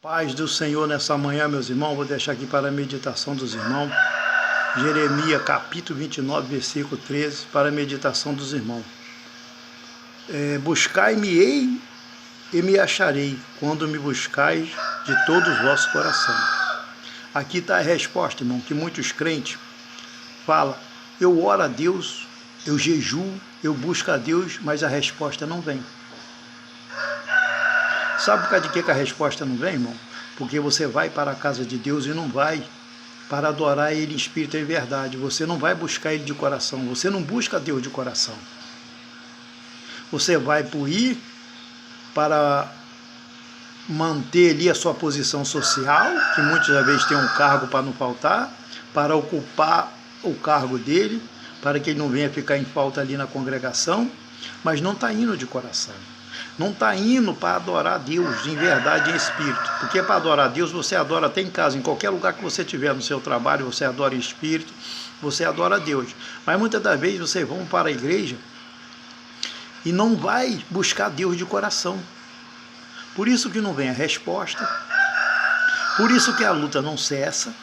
Paz do Senhor nessa manhã, meus irmãos. Vou deixar aqui para a meditação dos irmãos. Jeremias, capítulo 29, versículo 13, para a meditação dos irmãos. Buscai-me-ei e me acharei, quando me buscais de todo o vosso coração. Aqui está a resposta, irmão, que muitos crentes falam: eu oro a Deus, eu jejuo, eu busco a Deus, mas a resposta não vem. Sabe por causa de que a resposta não vem, irmão? Porque você vai para a casa de Deus e não vai para adorar Ele em espírito e em verdade. Você não vai buscar Ele de coração. Você não busca Deus de coração. Você vai por ir para manter ali a sua posição social, que muitas vezes tem um cargo para não faltar, para ocupar o cargo dele, para que ele não venha ficar em falta ali na congregação, mas não está indo de coração. Não está indo para adorar a Deus em verdade e em espírito. Porque para adorar a Deus, você adora até em casa, em qualquer lugar que você estiver no seu trabalho, você adora em espírito, você adora a Deus. Mas muitas das vezes vocês vão para a igreja e não vai buscar Deus de coração. Por isso que não vem a resposta, por isso que a luta não cessa,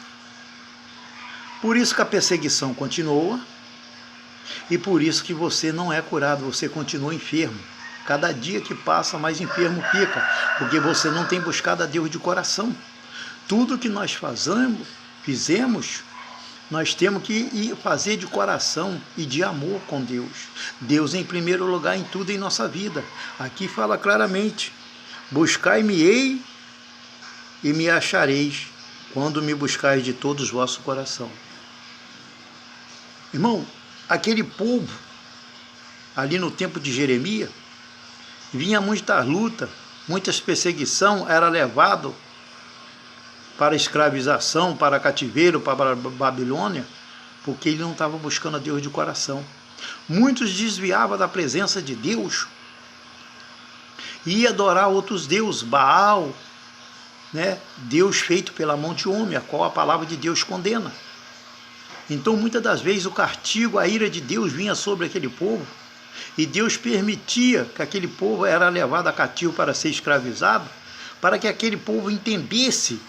por isso que a perseguição continua e por isso que você não é curado, você continua enfermo. Cada dia que passa, mais enfermo fica, porque você não tem buscado a Deus de coração. Tudo que nós fizemos, nós temos que fazer de coração e de amor com Deus. Deus em primeiro lugar em tudo em nossa vida. Aqui fala claramente: buscai-me-ei e me achareis, quando me buscais de todo o vosso coração. Irmão, aquele povo, ali no tempo de Jeremias, vinha muita luta, muitas perseguição, era levado para escravização, para cativeiro, para a Babilônia, porque ele não estava buscando a Deus de coração. Muitos desviavam da presença de Deus e ia adorar outros deuses, Baal, né? Deus feito pela mão de homem, a qual a palavra de Deus condena. Então, muitas das vezes, o castigo, a ira de Deus vinha sobre aquele povo, e Deus permitia que aquele povo era levado a cativo para ser escravizado, para que aquele povo entendesse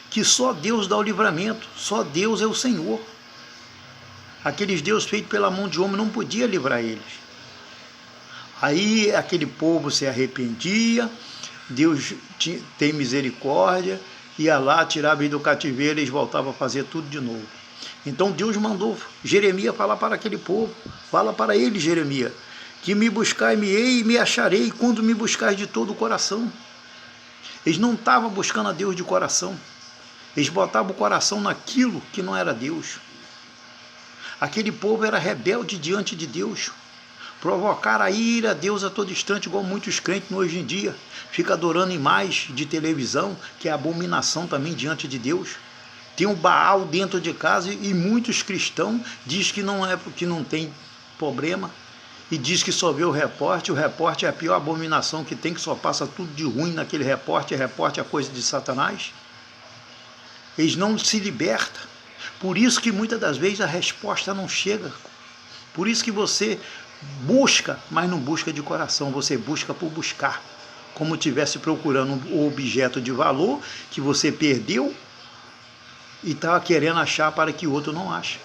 que só Deus dá o livramento, só Deus é o Senhor. Aqueles deuses feitos pela mão de homem não podia livrar eles. Aí aquele povo se arrependia, Deus tem misericórdia, ia lá, tirava eles do cativeiro e eles voltavam a fazer tudo de novo. Então Deus mandou Jeremias falar para aquele povo: fala para ele, Jeremias, que me buscai-me-ei e me acharei, quando me buscais de todo o coração. Eles não estavam buscando a Deus de coração. Eles botavam o coração naquilo que não era Deus. Aquele povo era rebelde diante de Deus. Provocaram a ira a Deus a todo instante, igual muitos crentes hoje em dia. Fica adorando imagens de televisão, que é abominação também diante de Deus. Tem um Baal dentro de casa e muitos cristãos dizem que não é porque não tem problema. E diz que só vê o repórter é a pior abominação que tem, que só passa tudo de ruim naquele repórter é coisa de Satanás. Eles não se libertam. Por isso que muitas das vezes a resposta não chega. Por isso que você busca, mas não busca de coração, você busca por buscar. Como estivesse procurando um objeto de valor que você perdeu e estava querendo achar para que o outro não ache.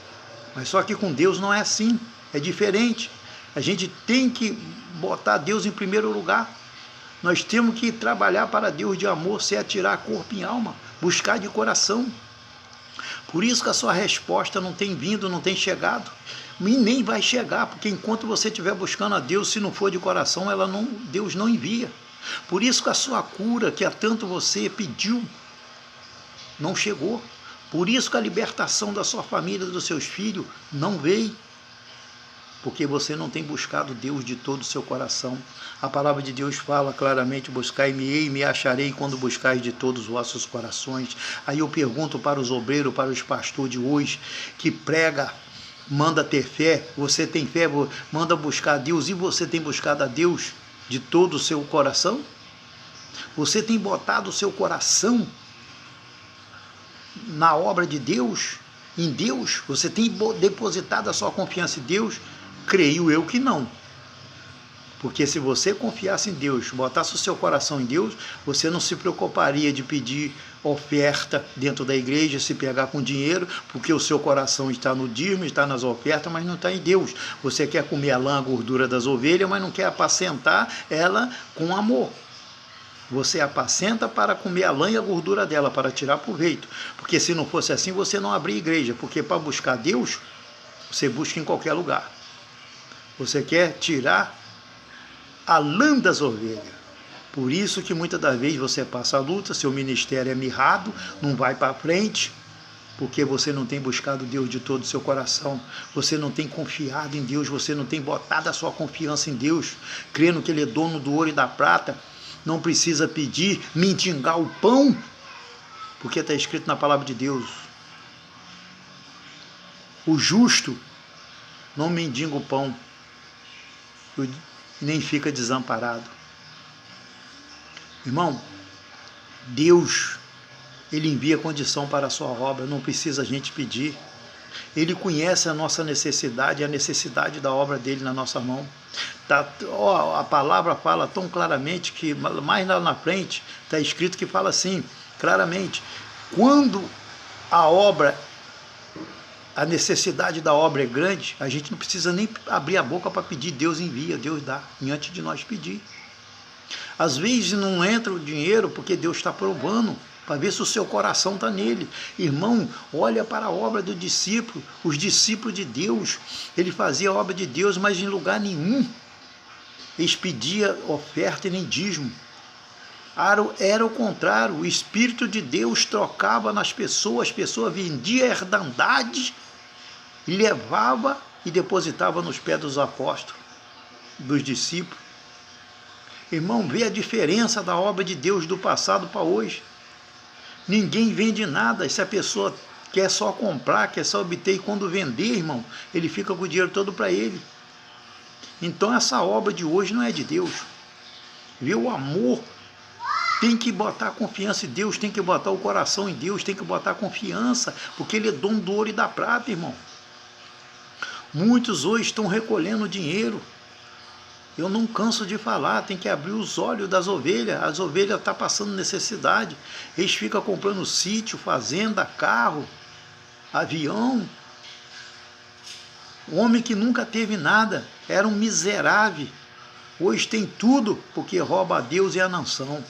Mas só que com Deus não é assim, é diferente. A gente tem que botar Deus em primeiro lugar. Nós temos que trabalhar para Deus de amor, se atirar corpo e alma, buscar de coração. Por isso que a sua resposta não tem vindo, não tem chegado. E nem vai chegar, porque enquanto você estiver buscando a Deus, se não for de coração, Deus não envia. Por isso que a sua cura, que há tanto você pediu, não chegou. Por isso que a libertação da sua família, dos seus filhos, não veio. Porque você não tem buscado Deus de todo o seu coração. A palavra de Deus fala claramente: buscai-me-ei e me acharei, quando buscais de todos os vossos corações. Aí eu pergunto para os obreiros, para os pastores de hoje, que prega, manda ter fé, você tem fé, manda buscar a Deus, e você tem buscado a Deus de todo o seu coração? Você tem botado o seu coração na obra de Deus, em Deus? Você tem depositado a sua confiança em Deus? Creio eu que não. Porque se você confiasse em Deus, botasse o seu coração em Deus, você não se preocuparia de pedir oferta dentro da igreja, se pegar com dinheiro, porque o seu coração está no dízimo, está nas ofertas, mas não está em Deus. Você quer comer a lã, a gordura das ovelhas, mas não quer apacentar ela com amor. Você apacenta para comer a lã e a gordura dela, para tirar proveito. Porque se não fosse assim, você não abria igreja. Porque para buscar Deus, você busca em qualquer lugar. Você quer tirar a lã das ovelhas. Por isso que muitas das vezes você passa a luta, seu ministério é mirrado, não vai para frente, porque você não tem buscado Deus de todo o seu coração, você não tem confiado em Deus, você não tem botado a sua confiança em Deus, crendo que Ele é dono do ouro e da prata, não precisa pedir, mendigar o pão, porque está escrito na palavra de Deus, o justo não mendiga o pão, nem fica desamparado. Irmão, Deus, Ele envia condição para a sua obra, não precisa a gente pedir. Ele conhece a nossa necessidade, a necessidade da obra dele na nossa mão. A palavra fala tão claramente que mais lá na frente está escrito que fala assim, claramente, quando a necessidade da obra é grande, a gente não precisa nem abrir a boca para pedir, Deus envia, Deus dá, antes de nós pedir. Às vezes não entra o dinheiro porque Deus está provando, para ver se o seu coração está nele. Irmão, olha para a obra do discípulo, os discípulos de Deus, ele fazia a obra de Deus, mas em lugar nenhum eles pediam oferta e nem dízimo. Era o contrário, o Espírito de Deus trocava nas pessoas, as pessoas vendiam herdade e levava e depositava nos pés dos apóstolos, dos discípulos. Irmão, vê a diferença da obra de Deus do passado para hoje. Ninguém vende nada, se a pessoa quer só comprar, quer só obter, e quando vender, irmão, ele fica com o dinheiro todo para ele. Então essa obra de hoje não é de Deus. Vê o amor, tem que botar confiança em Deus, tem que botar o coração em Deus, tem que botar confiança, porque Ele é dono do ouro e da prata, irmão. Muitos hoje estão recolhendo dinheiro. Eu não canso de falar, tem que abrir os olhos das ovelhas. As ovelhas estão passando necessidade. Eles ficam comprando sítio, fazenda, carro, avião. Homem que nunca teve nada, era um miserável. Hoje tem tudo, porque rouba a Deus e a nação.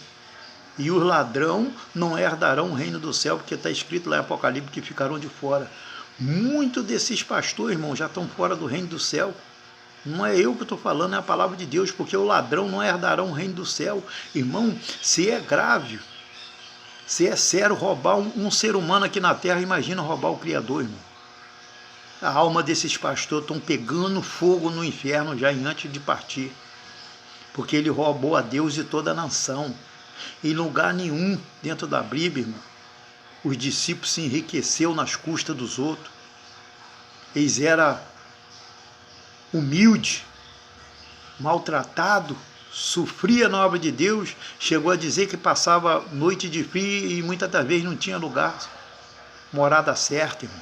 E os ladrão não herdarão o reino do céu, porque está escrito lá em Apocalipse que ficarão de fora. Muitos desses pastores, irmão, já estão fora do reino do céu. Não é eu que estou falando, é a palavra de Deus, porque o ladrão não herdará o reino do céu. Irmão, se é grave, se é sério roubar um ser humano aqui na terra, imagina roubar o Criador, irmão. A alma desses pastores estão pegando fogo no inferno já antes de partir, porque ele roubou a Deus e toda a nação. Em lugar nenhum dentro da Bíblia, irmão, os discípulos se enriqueceram nas custas dos outros. Eles eram humildes, maltratados, sofria na obra de Deus, chegou a dizer que passava noite de frio e muitas das vezes não tinha lugar, morada certa, irmão.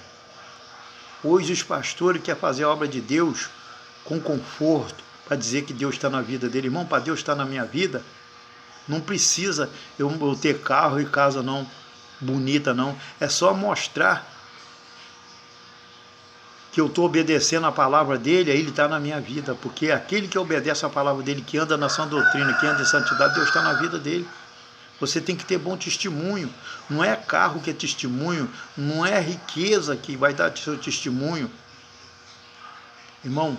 Hoje os pastores querem fazer a obra de Deus com conforto, para dizer que Deus está na vida dele. Irmão, para Deus estar na minha vida, não precisa eu ter carro e casa não, bonita não, é só mostrar que eu estou obedecendo a palavra dele, aí ele está na minha vida, porque aquele que obedece a palavra dele, que anda na sã doutrina, que anda em santidade, Deus está na vida dele. Você tem que ter bom testemunho, não é carro que é testemunho, não é riqueza que vai dar seu testemunho. Irmão,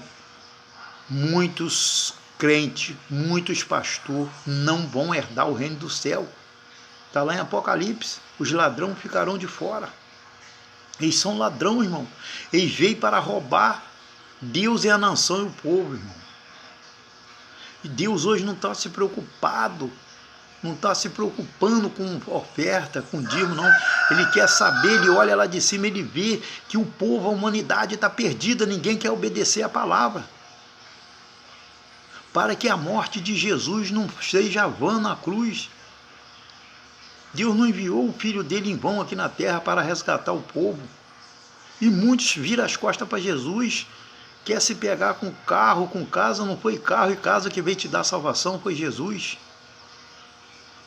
muitos crentes, muitos pastores não vão herdar o reino do céu. Está lá em Apocalipse, os ladrões ficarão de fora. Eles são ladrão, irmão. Eles veio para roubar Deus e a nação e o povo, irmão. E Deus hoje não está se preocupado, não está se preocupando com oferta, com dízimo, não. Ele quer saber, ele olha lá de cima, ele vê que o povo, a humanidade está perdida, ninguém quer obedecer a palavra. Para que a morte de Jesus não seja vã na cruz. Deus não enviou o Filho dele em vão aqui na terra para resgatar o povo. E muitos viram as costas para Jesus Quer se pegar com carro, com casa, não foi carro e casa que veio te dar salvação, foi Jesus.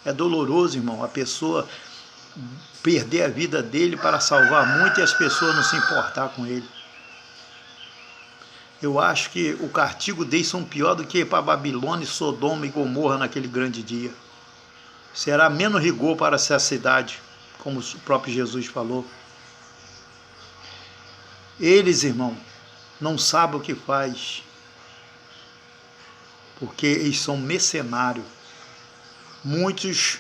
É doloroso, irmão, a pessoa perder a vida dele para salvar muito e as pessoas não se importar com ele. Eu acho que o castigo deles são pior do que para Babilônia, Sodoma e Gomorra naquele grande dia. Será menos rigor para essa cidade, como o próprio Jesus falou. Eles, irmão, não sabem o que faz, porque eles são mercenários. Muitos,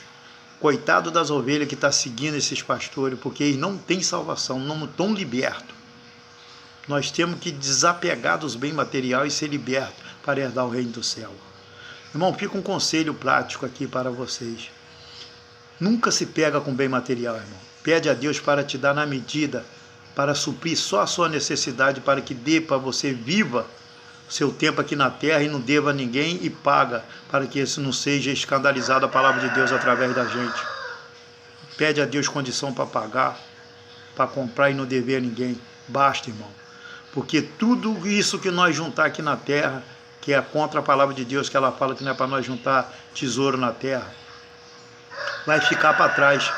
coitados das ovelhas que estão seguindo esses pastores, porque eles não têm salvação, não estão libertos. Nós temos que desapegar dos bens materiais e ser libertos para herdar o reino do céu. Irmão, fica um conselho prático aqui para vocês. Nunca se pega com bem material, irmão. Pede a Deus para te dar na medida, para suprir só a sua necessidade, para que dê para você viva o seu tempo aqui na terra e não deva a ninguém e paga, para que isso não seja escandalizado a palavra de Deus através da gente. Pede a Deus condição para pagar, para comprar e não dever a ninguém. Basta, irmão. Porque tudo isso que nós juntar aqui na terra, que é contra a palavra de Deus, que ela fala que não é para nós juntar tesouro na terra, vai ficar para trás.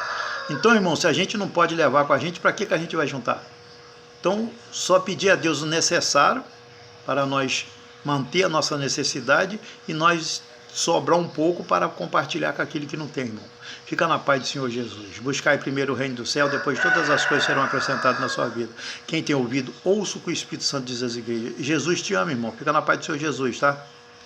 Então, irmão, se a gente não pode levar com a gente, para que a gente vai juntar? Então, só pedir a Deus o necessário para nós manter a nossa necessidade e nós sobrar um pouco para compartilhar com aquele que não tem, irmão. Fica na paz do Senhor Jesus. Buscai primeiro o reino do céu, depois todas as coisas serão acrescentadas na sua vida. Quem tem ouvido, ouça o que o Espírito Santo diz às igrejas. Jesus te ama, irmão. Fica na paz do Senhor Jesus, tá?